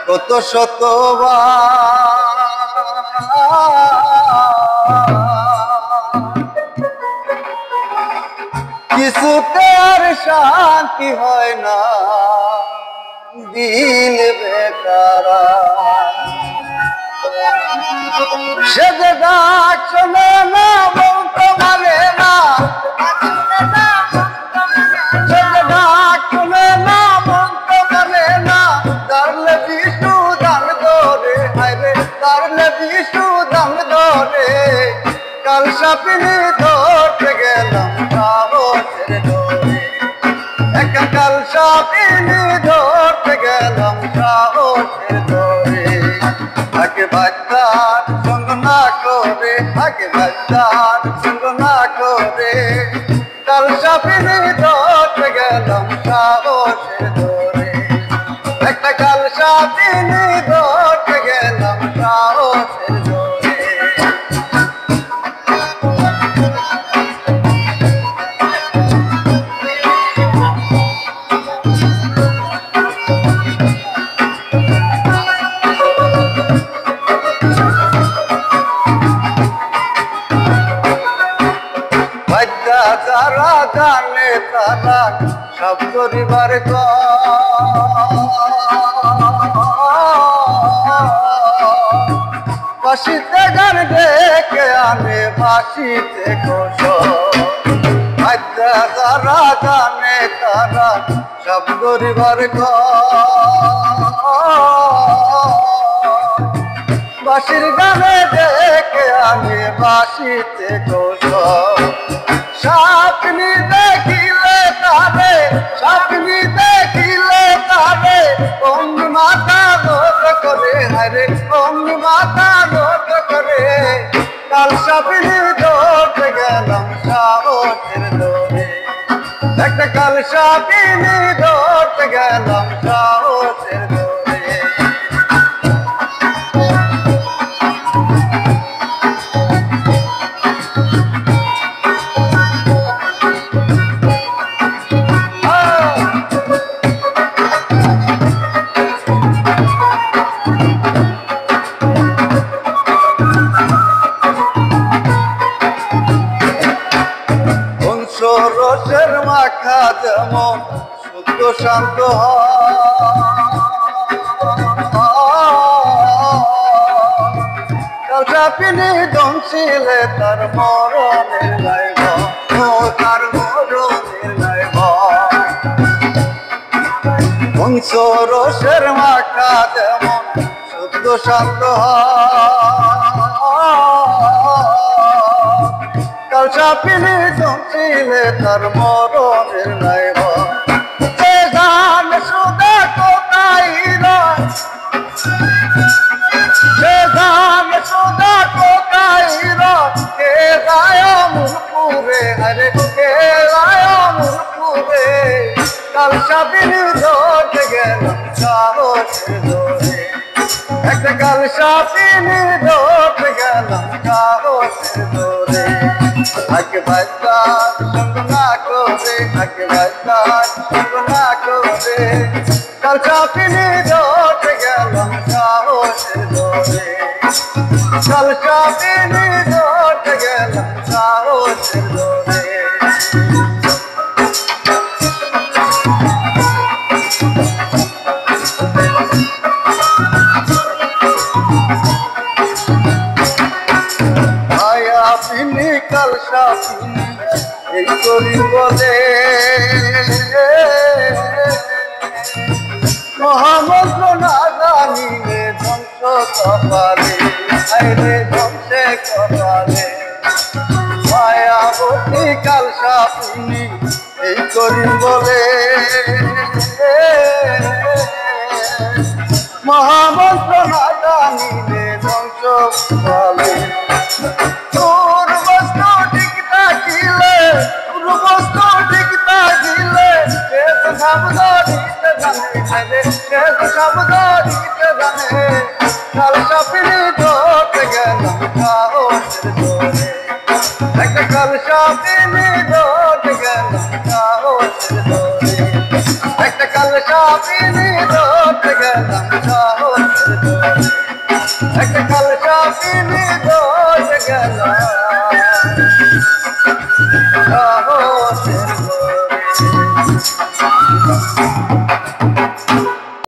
কত শতবার কিছুতে আর শান্তি হয় না, দিল বেকারা। সে যে ডাক শোনে না, মন তো মানে না, সে যে ডাক শোনে না, মন তো মানে না। তারলে বিষ্ণু দান ধরে, হায়রে তারলে বিষ্ণু দান ধরে। কাল সাপিনি ধরতে গেলাম সাহসের ধরে, একা কাল সাপিনি ধরতে গেলাম সাহসের ধরে। আগে বাচ্চার সঙ্গ না করে, আগে বাচ্চার সঙ্গ না করে, কাল সাপিনি ধরতে গেলাম সাহসের ধরে। একটা কাল সাপিনি ধরতে গেলাম সাহসের ধরে। যারা জানে তারা সব করিবার বাসিতে গান ডেকে আনে বাসিতে ঘোষ। যারা জানে তারা সব করিবার বাসির গানে ডেকে আনে বাসিতে ঘোষ। স্বপ্নি দেখিলে তারে, স্বপ্নি দেখিলে তারে, অমনি মাথা নত করে, হায়রে অমনি মাথা নত করে। কাল স্বপ্নি ধরতে গেলাম সাহসের ধরে, একটা কাল স্বপ্নি ধরতে গেলাম সাহসের ধরে। রসের মাখা যেমন শুদ্ধ শান্ত কাল সাপিনি দমছিলে তার মরণের গাইব, তার মরণের গাইব। হংস রসের মাখা যেমন শুদ্ধ শান্ত কাল সাপিনি দমছিলে তার মরণের গাইব। সে গান শুধু কোথায় রয়, সে গান শুধু কোথায় রয়। কে যায় মুরপুরে, আরে কে যায় মুরপুরে। কাল সাপিনি ধরতে গেলাম সাহসের ধরে, একটা কাল সাপিনি ধরতে গেলাম সাহসের ধরে। আগে বাচ্চার সঙ্গ না করে, আগে বাচ্চার সঙ্গ না করে, কাল সাপিনি ধরতে গেলাম সাহসের ধরে। কাল সাপিনি ধরতে গেলাম সাহসের ধরে। মায়াবিনী কাল সাপিনি এই করি বলে, মহামন্ত্র না জানিলে ধ্বংস কপালে, আইরে ধ্বংসে কপালে। মায়াবতী কাল সাপিনি এই করি বলে, মহামন্ত্র না জানিলে ধ্বংস কপালে। তোর বস্তু ঠিক থাকিলে, তোর বস্তু ঠিক থাকিলে, সে তো শব্দ দিতে জানে, সে তো শব্দ দিতে জানে। কাল সাপিনি ধরতে গেলাম সাহসের ধরে, একটা কাল সাপিনি ধরতে গেলাম সাহসের ধরে, একটা কাল সাপিনি ধরতে গেলাম সাহস এক কালসা পিনি দোষ গেল